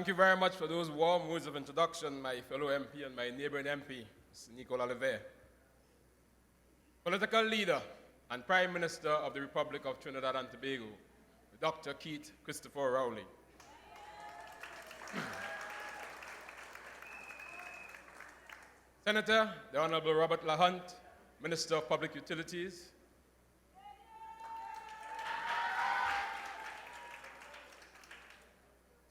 Thank you very much for those warm words of introduction, my fellow MP and my neighboring MP, Mr. Nicola Levere. Political leader and Prime Minister of the Republic of Trinidad and Tobago, Dr. Keith Christopher Rowley. Senator, the Honorable Robert LaHunt, Minister of Public Utilities.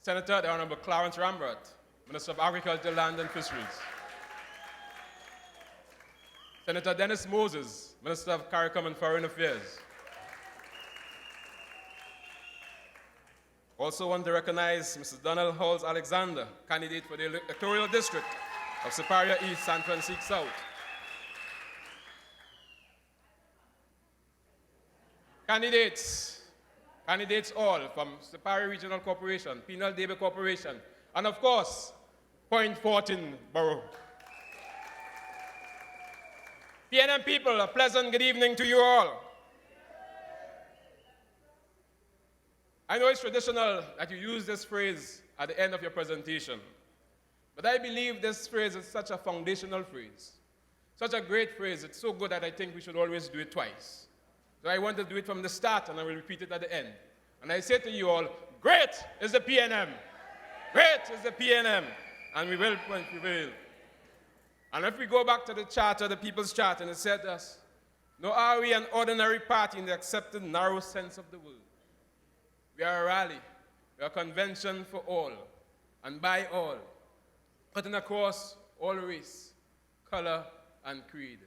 Senator, the Honorable Clarence Rambert, Minister of Agriculture, Land and Fisheries. Senator Dennis Moses, Minister of CARICOM and Foreign Affairs. Also want to recognize Mrs. Donald Halls Alexander, candidate for the electoral district of Siparia East, San Francisco South. Candidates all from Siparia Regional Corporation, Penal Debe Corporation, and of course, Point 14 Borough. PNM people, a pleasant good evening to you all. I know it's traditional that you use this phrase at the end of your presentation, but I believe this phrase is such a foundational phrase, such a great phrase. It's so good that I think we should always do it twice. So I want to do it from the start, and I will repeat it at the end. And I say to you all, great is the PNM. Great is the PNM. And we will prevail. And if we go back to the charter, the People's Charter, and it said to us, nor are we an ordinary party in the accepted narrow sense of the word. We are a rally. We are a convention for all and by all, cutting across all race, color, and creed.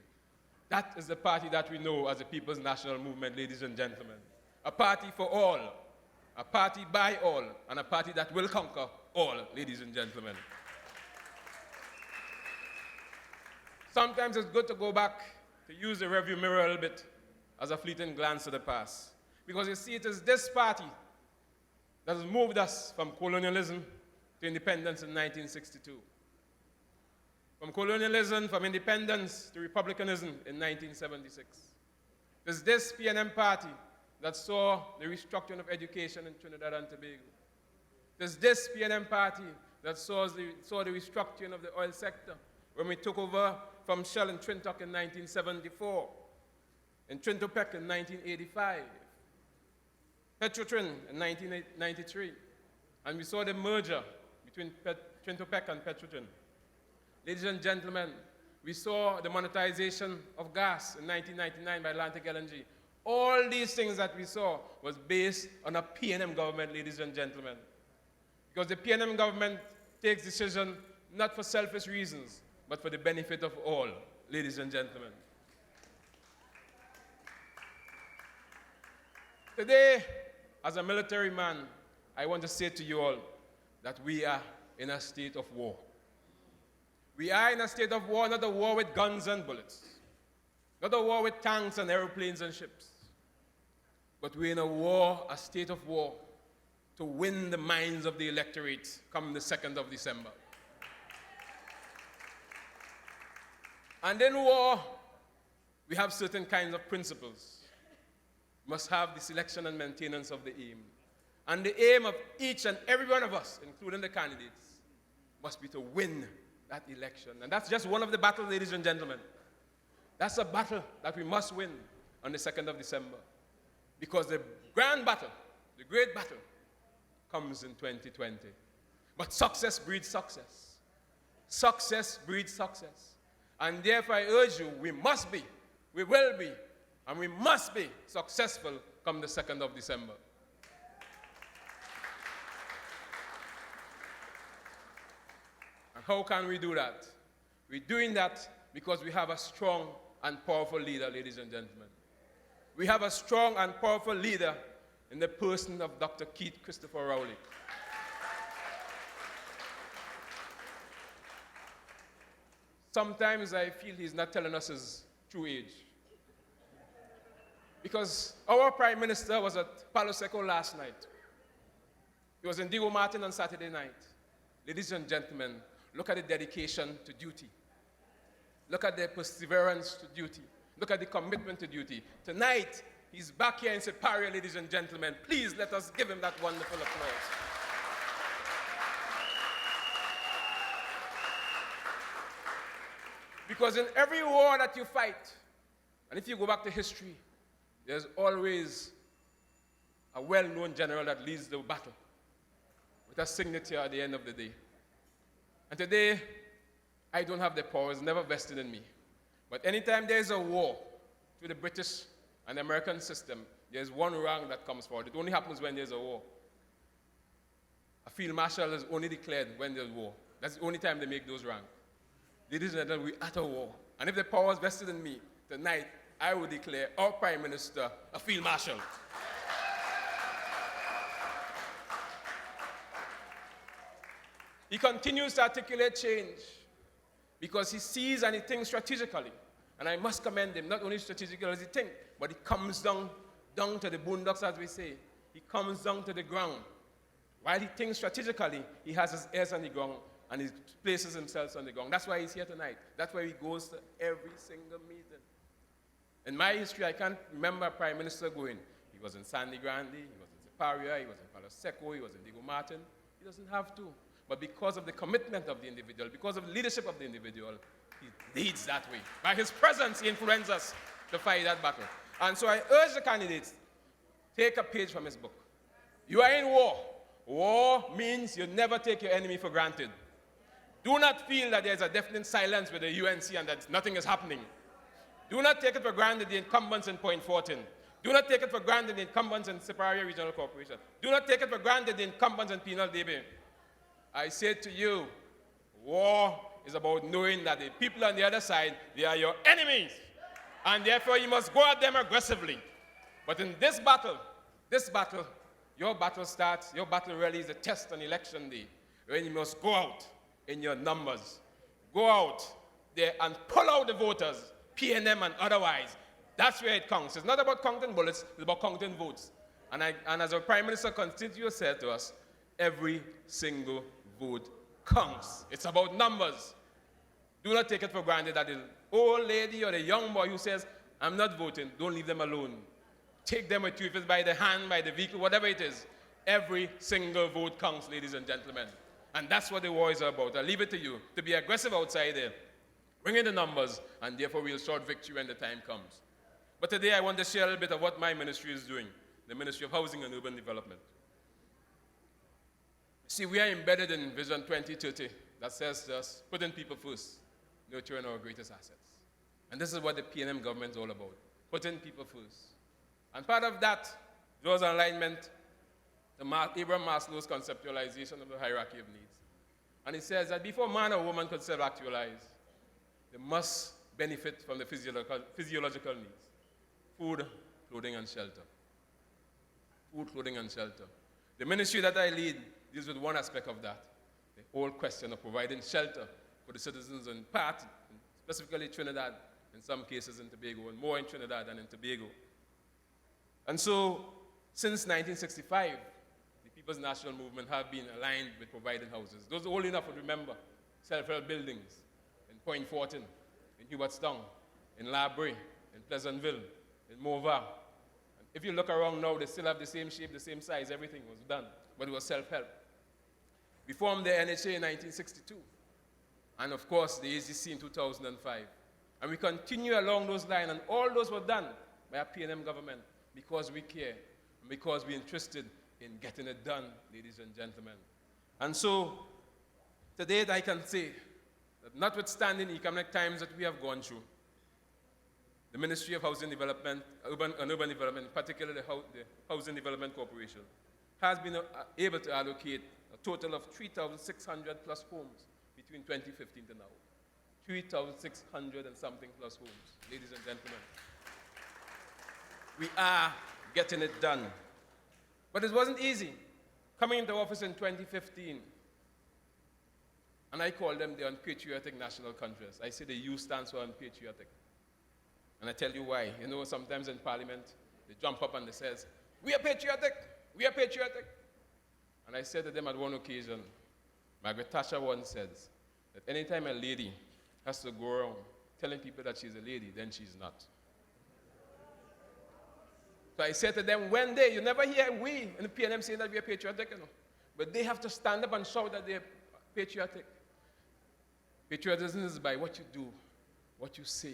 That is the party that we know as the People's National Movement, ladies and gentlemen. A party for all, a party by all, and a party that will conquer all, ladies and gentlemen. Sometimes it's good to go back, to use the rearview mirror a little bit as a fleeting glance to the past. Because you see, it is this party that has moved us from colonialism to independence in 1962. From colonialism, from independence to republicanism in 1976. There's this PNM party that saw the restructuring of education in Trinidad and Tobago. There's this PNM party that saw the restructuring of the oil sector when we took over from Shell in Trintoc in 1974, in Trintopec in 1985, Petrotrin in 1993, and we saw the merger between Trintopec and Petrotrin. Ladies and gentlemen, we saw the monetization of gas in 1999 by Atlantic LNG. All these things that we saw was based on a PNM government, ladies and gentlemen. Because the PNM government takes decisions not for selfish reasons, but for the benefit of all, ladies and gentlemen. Today, as a military man, I want to say to you all that we are in a state of war. We are in a state of war, not a war with guns and bullets, not a war with tanks and airplanes and ships, but we're in a war, a state of war, to win the minds of the electorate come the 2nd of December. And in war, we have certain kinds of principles. We must have the selection and maintenance of the aim. And the aim of each and every one of us, including the candidates, must be to win that election. And that's just one of the battles, ladies and gentlemen. That's a battle that we must win on the 2nd of December. Because the grand battle, the great battle, comes in 2020. But success breeds success. Success breeds success. And therefore I urge you, we must be, we will be, and we must be successful come the 2nd of December. How can we do that? We're doing that because we have a strong and powerful leader, ladies and gentlemen. We have a strong and powerful leader in the person of Dr. Keith Christopher Rowley. Sometimes I feel he's not telling us his true age. Because our Prime Minister was at Palo Seco last night. He was in Diego Martin on Saturday night. Ladies and gentlemen, look at the dedication to duty. Look at the perseverance to duty. Look at the commitment to duty. Tonight, he's back here in Siparia, ladies and gentlemen. Please let us give him that wonderful applause. Because in every war that you fight, and if you go back to history, there's always a well-known general that leads the battle with a signature at the end of the day. And today, I don't have the power. It's never vested in me. But anytime there's a war through the British and American system, there's one rank that comes forward. It only happens when there's a war. A field marshal is only declared when there's war. That's the only time they make those ranks. Ladies and gentlemen, we're at a war. And if the power is vested in me, tonight, I will declare our Prime Minister a field marshal. He continues to articulate change because he sees and he thinks strategically. And I must commend him, not only strategically as he thinks, but he comes down to the boondocks, as we say. He comes down to the ground. While he thinks strategically, he has his ears on the ground and he places himself on the ground. That's why he's here tonight. That's why he goes to every single meeting. In my history, I can't remember a prime minister going. He was in Sandy Grande, he was in Siparia, he was in Palo Seco, he was in Diego Martin. He doesn't have to. But because of the commitment of the individual, because of the leadership of the individual, he leads that way. By his presence, he influences us to fight that battle. And so I urge the candidates, take a page from his book. You are in war. War means you never take your enemy for granted. Do not feel that there's a definite silence with the UNC and that nothing is happening. Do not take it for granted the incumbents in Point Fortin. Do not take it for granted the incumbents in Siparia Regional Corporation. Do not take it for granted the incumbents in Penal Debe. I say to you, war is about knowing that the people on the other side, they are your enemies. And therefore you must go at them aggressively. But in this battle, your battle starts, your battle really is a test on election day, when you must go out in your numbers. Go out there and pull out the voters, PNM and otherwise. That's where it counts. It's not about counting bullets, it's about counting votes. And as our Prime Minister continues to say to us, every single vote counts. It's about numbers. Do not take it for granted that the old lady or the young boy who says, I'm not voting, don't leave them alone. Take them with you, if it's by the hand, by the vehicle, whatever it is. Every single vote counts, ladies and gentlemen. And that's what the war is about. I leave it to you to be aggressive outside there. Bring in the numbers, and therefore we'll short victory when the time comes. But today I want to share a little bit of what my ministry is doing, the Ministry of Housing and Urban Development. See, we are embedded in Vision 2030 that says just putting people first, nurturing our greatest assets. And this is what the PNM government is all about, putting people first. And part of that draws an alignment to Abraham Maslow's conceptualization of the hierarchy of needs. And he says that before man or woman could self-actualize, they must benefit from the physiological needs: food, clothing, and shelter. Food, clothing, and shelter. The ministry that I lead deals with one aspect of that, the whole question of providing shelter for the citizens in part, specifically Trinidad, in some cases in Tobago, and more in Trinidad than in Tobago. And so, since 1965, the People's National Movement have been aligned with providing houses. Those old enough would remember self-help buildings in Point Fortin, in Hubertstown, in Labre, in Pleasantville, in Mova. And if you look around now, they still have the same shape, the same size, everything was done, but it was self-help. We formed the NHA in 1962, and of course the AZC in 2005. And we continue along those lines, and all those were done by our PNM government because we care, and because we're interested in getting it done, ladies and gentlemen. And so, today I can say that notwithstanding the economic times that we have gone through, the Ministry of Housing Development, Urban Development, particularly the Housing Development Corporation, has been able to allocate a total of 3,600 plus homes between 2015 to now. 3,600 and something plus homes, ladies and gentlemen. We are getting it done. But it wasn't easy. Coming into office in 2015, and I call them the unpatriotic national countries. I say the U stands for unpatriotic. And I tell you why. You know, sometimes in Parliament, they jump up and they say, we are patriotic, we are patriotic. And I said to them at one occasion, Margaret Thatcher once said that anytime a lady has to go around telling people that she's a lady, then she's not. So I said to them, one day, you never hear we in the PNM saying that we are patriotic, you know. But they have to stand up and shout that they're patriotic. Patriotism is by what you do, what you say,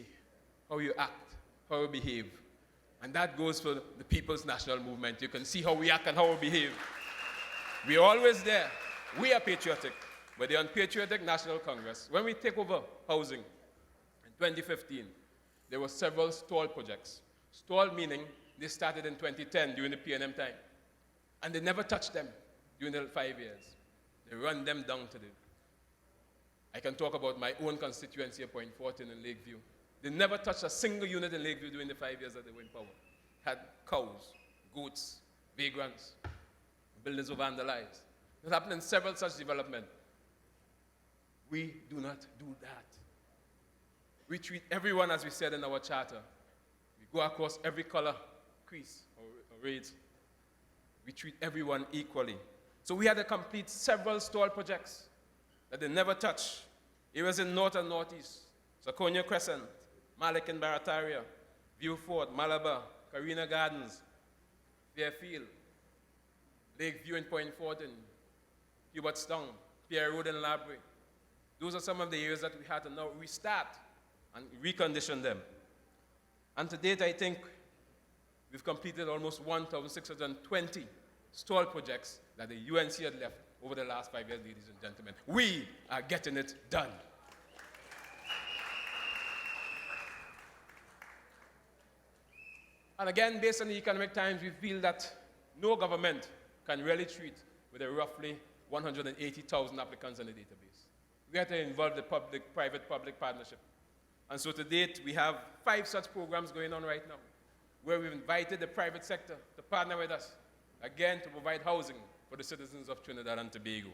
how you act, how you behave. And that goes for the People's National Movement. You can see how we act and how we behave. We're always there. We are patriotic. But the Unpatriotic National Congress, when we take over housing in 2015, there were several stall projects. Stall meaning they started in 2010 during the PNM time. And they never touched them during the 5 years. They run them down to the... I can talk about my own constituency of Point Fortin in Lakeview. They never touched a single unit in Lakeview during the 5 years that they were in power. Had cows, goats, vagrants, buildings were vandalized. It happened in several such developments. We do not do that. We treat everyone, as we said in our charter. We go across every color, crease, or race. We treat everyone equally. So we had to complete several stall projects that they never touched. It was in North and Northeast, Saconia Crescent, Malik and Barataria, View Fort, Malabar, Carina Gardens, Fairfield, Lakeview and Point Fortin, Hubertstown, Pierre Road and Labray. Those are some of the areas that we had to now restart and recondition them. And to date, I think we've completed almost 1,620 stall projects that the UNC had left over the last 5 years, ladies and gentlemen. We are getting it done. And again, based on the Economic Times, we feel that no government can really treat with a roughly 180,000 applicants in the database. We have to involve the private-public partnership. And so to date, we have 5 such programs going on right now, where we've invited the private sector to partner with us, again, to provide housing for the citizens of Trinidad and Tobago.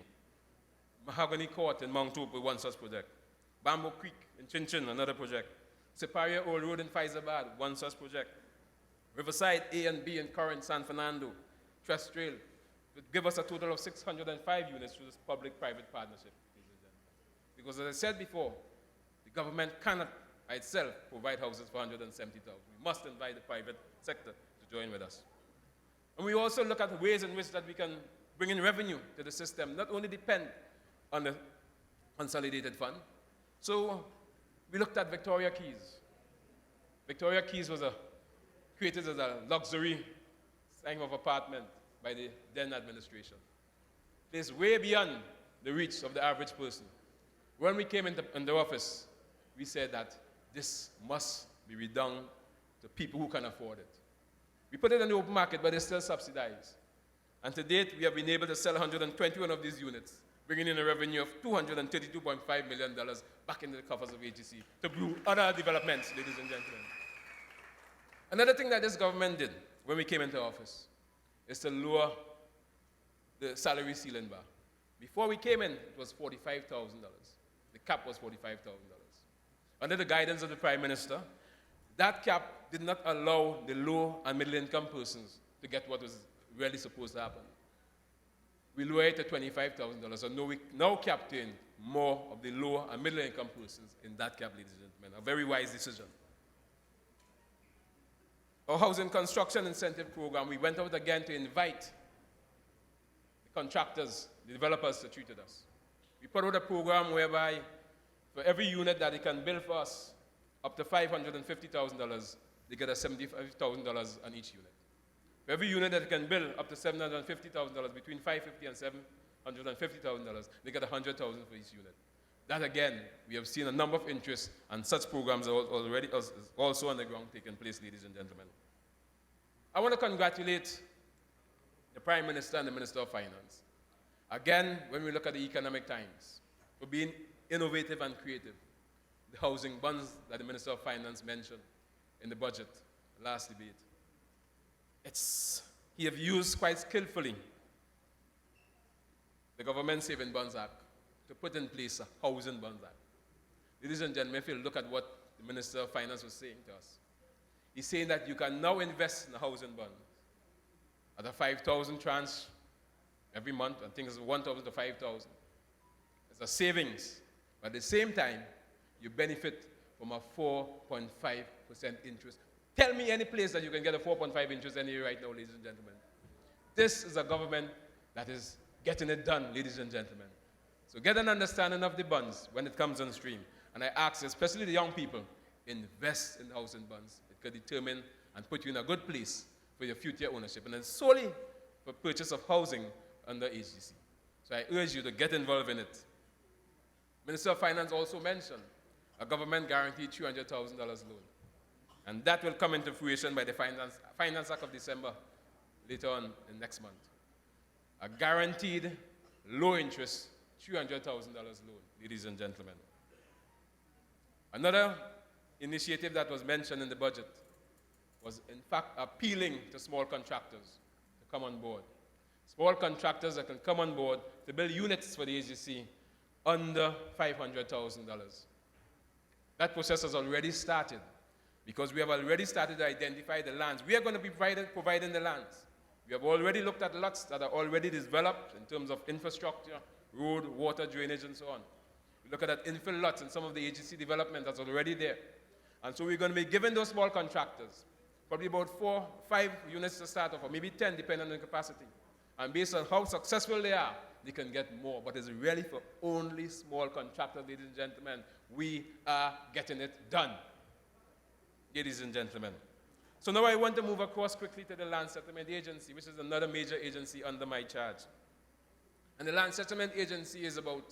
Mahogany Court in Mount Hope, one such project. Bamboo Creek in Chin Chin, another project. Siparia Old Road in Faizabad, one such project. Riverside A and B in Corinth, San Fernando, Trust Trail, would give us a total of 605 units through this public-private partnership. Because as I said before, the government cannot by itself provide houses for 170,000. We must invite the private sector to join with us. And we also look at ways in which that we can bring in revenue to the system, not only depend on the consolidated fund. So we looked at Victoria Keys. Victoria Keys was created as a luxury type of apartment by the then administration. It's way beyond the reach of the average person. When we came into the office, we said that this must be redone to people who can afford it. We put it on the open market, but it's still subsidized. And to date, we have been able to sell 121 of these units, bringing in a revenue of $232.5 million back into the coffers of HEC to brew other developments, ladies and gentlemen. Another thing that this government did when we came into office is to lower the salary ceiling bar. Before we came in, it was $45,000. The cap was $45,000. Under the guidance of the Prime Minister, that cap did not allow the low and middle income persons to get what was really supposed to happen. We lowered it to $25,000, so we now capped in more of the low and middle income persons in that cap, ladies and gentlemen. A very wise decision. Our housing construction incentive program, we went out again to invite the contractors, the developers to treat us. We put out a program whereby for every unit that they can build for us, up to $550,000, they get a $75,000 on each unit. For every unit that they can build up to $750,000, between $550,000 and $750,000, they get $100,000 for each unit. That again, we have seen a number of interests, and such programs are already also on the ground taking place, ladies and gentlemen. I want to congratulate the Prime Minister and the Minister of Finance. Again, when we look at the Economic Times, for being innovative and creative. The housing bonds that the Minister of Finance mentioned in the budget, last debate. He have used quite skillfully the Government Saving Bonds Act to put in place a Housing Bonds Act. Ladies and gentlemen, if you look at what the Minister of Finance was saying to us, he's saying that you can now invest in a housing bond at a 5,000 tranche every month, and things 1,000 to 5,000. It's a savings, but at the same time, you benefit from a 4.5% interest. Tell me any place that you can get a 4.5 interest anywhere right now, ladies and gentlemen. This is a government that is getting it done, ladies and gentlemen. So get an understanding of the bonds when it comes on stream. And I ask, especially the young people, invest in housing bonds. It could determine and put you in a good place for your future ownership, and then solely for purchase of housing under HGC. So I urge you to get involved in it. Minister of Finance also mentioned a government guaranteed $300,000 loan. And that will come into fruition by the Finance Act of December, later on in next month. A guaranteed low interest $300,000 loan, ladies and gentlemen. Another initiative that was mentioned in the budget was in fact appealing to small contractors to come on board. Small contractors that can come on board to build units for the AGC under $500,000. That process has already started because we have already started to identify the lands. We are going to be providing the lands. We have already looked at lots that are already developed in terms of infrastructure, road, water, drainage, and so on. We look at that infill lots and some of the AGC development that's already there. And so we're going to be giving those small contractors probably about 4, 5 units to start off, or maybe 10, depending on the capacity. And based on how successful they are, they can get more. But it's really for only small contractors, ladies and gentlemen. We are getting it done, ladies and gentlemen. So now I want to move across quickly to the Land Settlement Agency, which is another major agency under my charge. And the Land Settlement Agency is about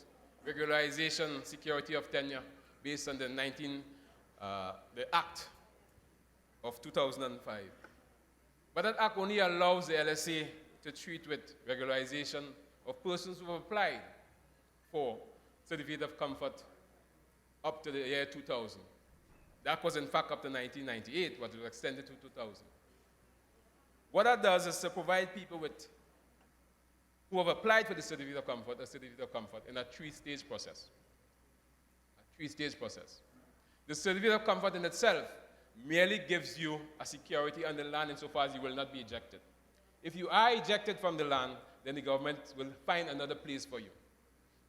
regularization, security of tenure, based on the Act of 2005. But that Act only allows the LSA to treat with regularization of persons who have applied for certificate of comfort up to the year 2000. That was in fact up to 1998, but it was extended to 2000. What that does is to provide people who have applied for the certificate of comfort, a certificate of comfort in a 3-stage process. A 3-stage process. The certificate of comfort in itself merely gives you a security on the land insofar as you will not be ejected. If you are ejected from the land, then the government will find another place for you.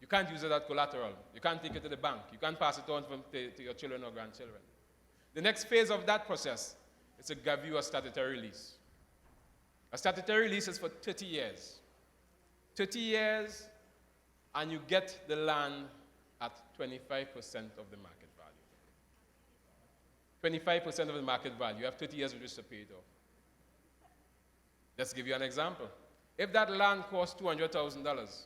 You can't use it as collateral. You can't take it to the bank. You can't pass it on to your children or grandchildren. The next phase of that process is to give you a statutory lease. A statutory lease is for 30 years. 30 years, and you get the land at 25% of the market value. 25% of the market value. You have 30 years with which to pay it off. Let's give you an example. If that land costs $200,000,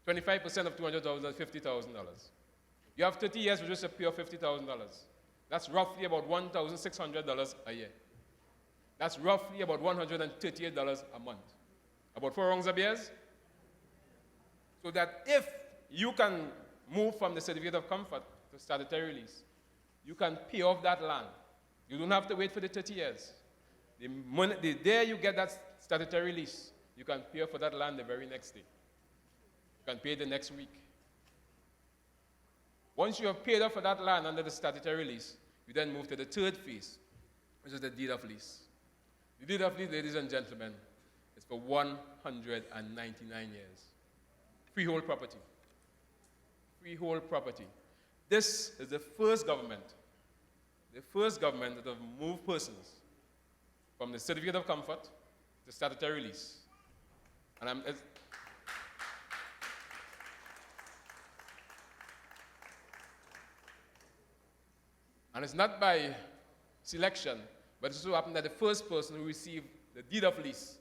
25% of $200,000 is $50,000. You have 30 years with which to pay off $50,000. That's roughly about $1,600 a year. That's roughly about $138 a month. About 4 rounds of beers. So that if you can move from the certificate of comfort to statutory lease, you can pay off that land. You don't have to wait for the 30 years. The day you get that statutory lease, you can pay for that land the very next day. You can pay the next week. Once you have paid off for that land under the statutory lease, you then move to the 3rd phase, which is the deed of lease. The deed of lease, ladies and gentlemen, is for 199 years. Freehold property. Freehold property. This is the first government that have moved persons from the certificate of comfort to statutory lease. And it's not by selection, but it so happened that the first person who received the deed of lease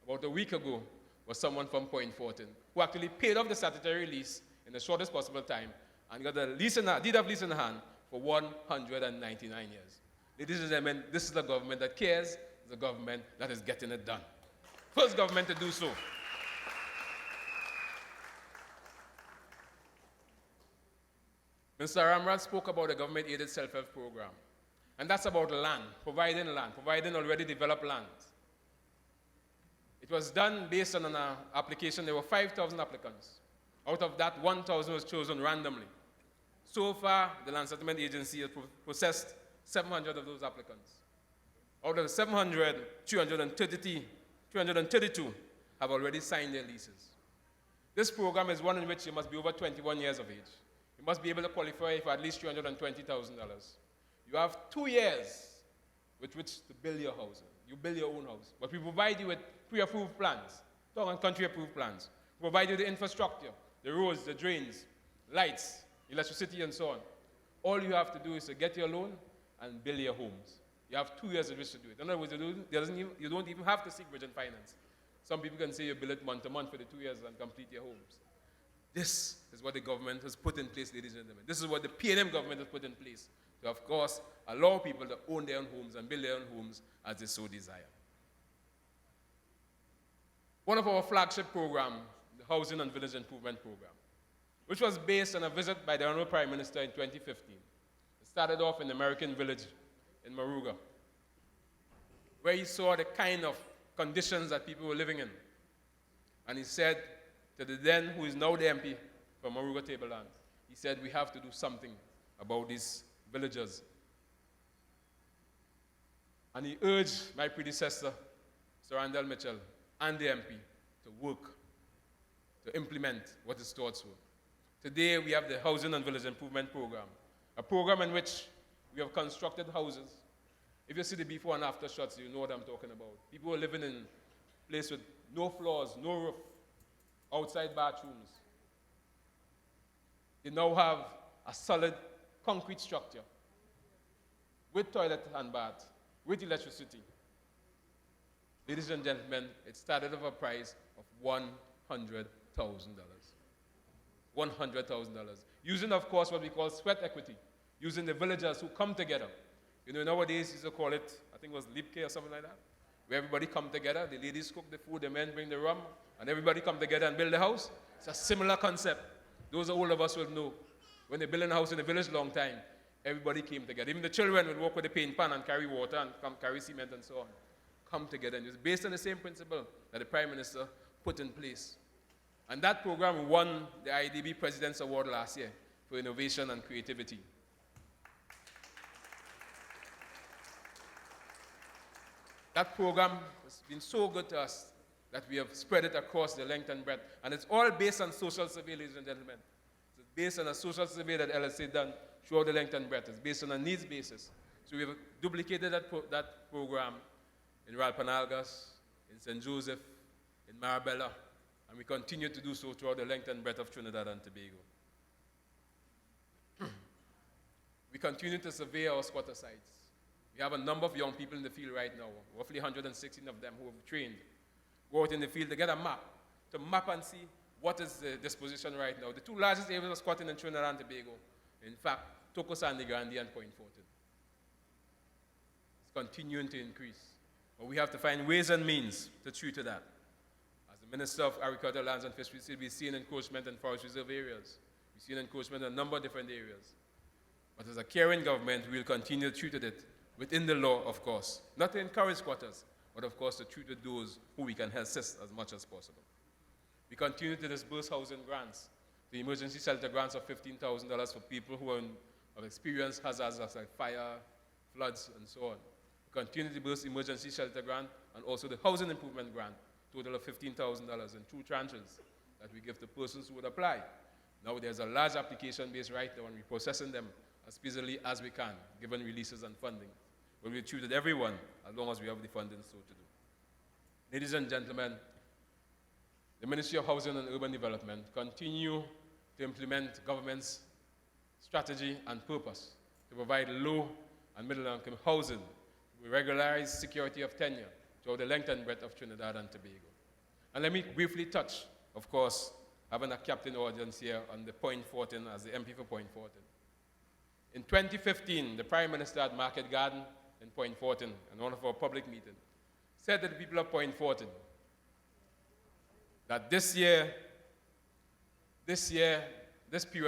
about a week ago was someone from Point Fortin, who actually paid off the statutory lease in the shortest possible time and got the deed of lease in hand for 199 years. Ladies and gentlemen, this is the government that cares, the government that is getting it done. First government to do so. Mr. Ramrad spoke about the government-aided self-help program. And that's about land, providing already developed land. It was done based on an application. There were 5,000 applicants. Out of that, 1,000 was chosen randomly. So far, the Land Settlement Agency has processed 700 of those applicants. Out of the 700, 332 have already signed their leases. This program is one in which you must be over 21 years of age. You must be able to qualify for at least $320,000. You have 2 years with which to build your house. You build your own house. But we provide you with pre-approved plans, country-approved plans. We provide you the infrastructure, the roads, the drains, lights, electricity, and so on. All you have to do is to get your loan and build your homes. You have 2 years in which to do it. In other words, you don't even have to seek bridging finance. Some people can say you bill it month to month for the 2 years and complete your homes. This is what the government has put in place, ladies and gentlemen. This is what the PNM government has put in place to, of course, allow people to own their own homes and build their own homes as they so desire. One of our flagship programs, the Housing and Village Improvement Program, which was based on a visit by the Honorable Prime Minister in 2015. It started off in the American Village in Maruga, where he saw the kind of conditions that people were living in. And he said to the then, who is now the MP for Maruga Tableland, he said, we have to do something about these villagers. And he urged my predecessor, Sir Randall Mitchell, and the MP to work, to implement what his thoughts were. Today, we have the Housing and Village Improvement Program, a program in which we have constructed houses. If you see the before and after shots, you know what I'm talking about. People are living in a place with no floors, no roof, outside bathrooms. They now have a solid concrete structure with toilet and bath, with electricity. Ladies and gentlemen, it started with a price of $100,000. $100,000. Using, of course, what we call sweat equity, using the villagers who come together. You know, nowadays, used to call it, I think it was Lipke or something like that, where everybody come together, the ladies cook the food, the men bring the rum, and everybody come together and build the house. It's a similar concept. Those all of us will know. When they build a house in the village long time, everybody came together. Even the children would walk with a paint pan and carry water and come carry cement and so on. Come together. And it's based on the same principle that the Prime Minister put in place. And that program won the IDB President's Award last year for innovation and creativity. That program has been so good to us that we have spread it across the length and breadth. And it's all based on social survey, ladies and gentlemen. It's based on a social survey that LSA done throughout the length and breadth. It's based on a needs basis. So we have duplicated that program in Ralpanalgas, in St. Joseph, in Marabella, and we continue to do so throughout the length and breadth of Trinidad and Tobago. We continue to survey our squatter sites. We have a number of young people in the field right now, roughly 116 of them who have trained. Go out in the field to get a map, to map and see what is the disposition right now. The two largest areas of squatting in Trinidad and Tobago, in fact, Toco Sandy Grande and Point Fortin. It's continuing to increase. But we have to find ways and means to treat to that. As the Minister of Agriculture, Lands and Fisheries, we've seen encroachment in forest reserve areas. We've seen encroachment in a number of different areas. But as a caring government, we'll continue to treat it within the law, of course. Not to encourage squatters, but of course to treat with those who we can assist as much as possible. We continue to disburse housing grants, the emergency shelter grants of $15,000 for people who have experienced hazards like fire, floods, and so on. We continue to disburse emergency shelter grant and also the housing improvement grant, total of $15,000 in 2 tranches that we give to persons who would apply. Now there's a large application base right now, and we're processing them as speedily as we can, given releases and funding. But we treated everyone as long as we have the funding so to do. Ladies and gentlemen, the Ministry of Housing and Urban Development continue to implement government's strategy and purpose to provide low and middle-income housing with regularized security of tenure throughout the length and breadth of Trinidad and Tobago. And let me briefly touch, of course, having a captain audience here on the Point Fortin as the MP for Point Fortin. In 2015, the Prime Minister at Market Garden in Point Fortin, in one of our public meetings, said to the people of Point Fortin that this period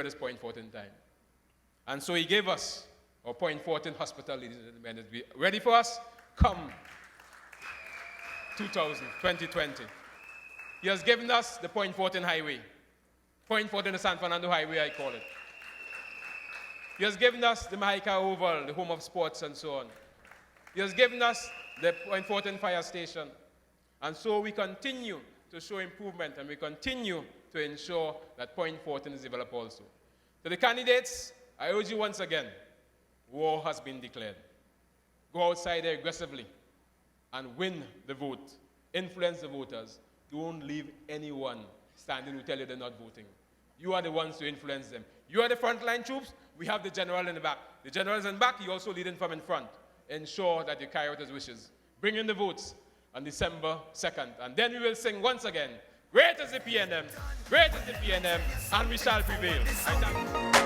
is Point Fortin time. And so he gave us our Point Fortin Hospital, ladies and gentlemen. Is ready for us? Come 2020. He has given us the Point Fortin Highway. Point Fortin, the San Fernando Highway, I call it. He has given us the Mahika Oval, the home of sports and so on. He has given us the Point Fortin Fire Station. And so we continue to show improvement, and we continue to ensure that Point Fortin is developed also. To the candidates, I urge you once again, war has been declared. Go outside there aggressively and win the vote. Influence the voters. Don't leave anyone standing who tell you they're not voting. You are the ones to influence them. You are the frontline troops. We have the general in the back. The general is in the back. You also leading from in front. Ensure that you carry out his wishes. Bring in the votes on December 2nd. And then we will sing once again, great is the PNM, great is the PNM, and we shall prevail. I thank you.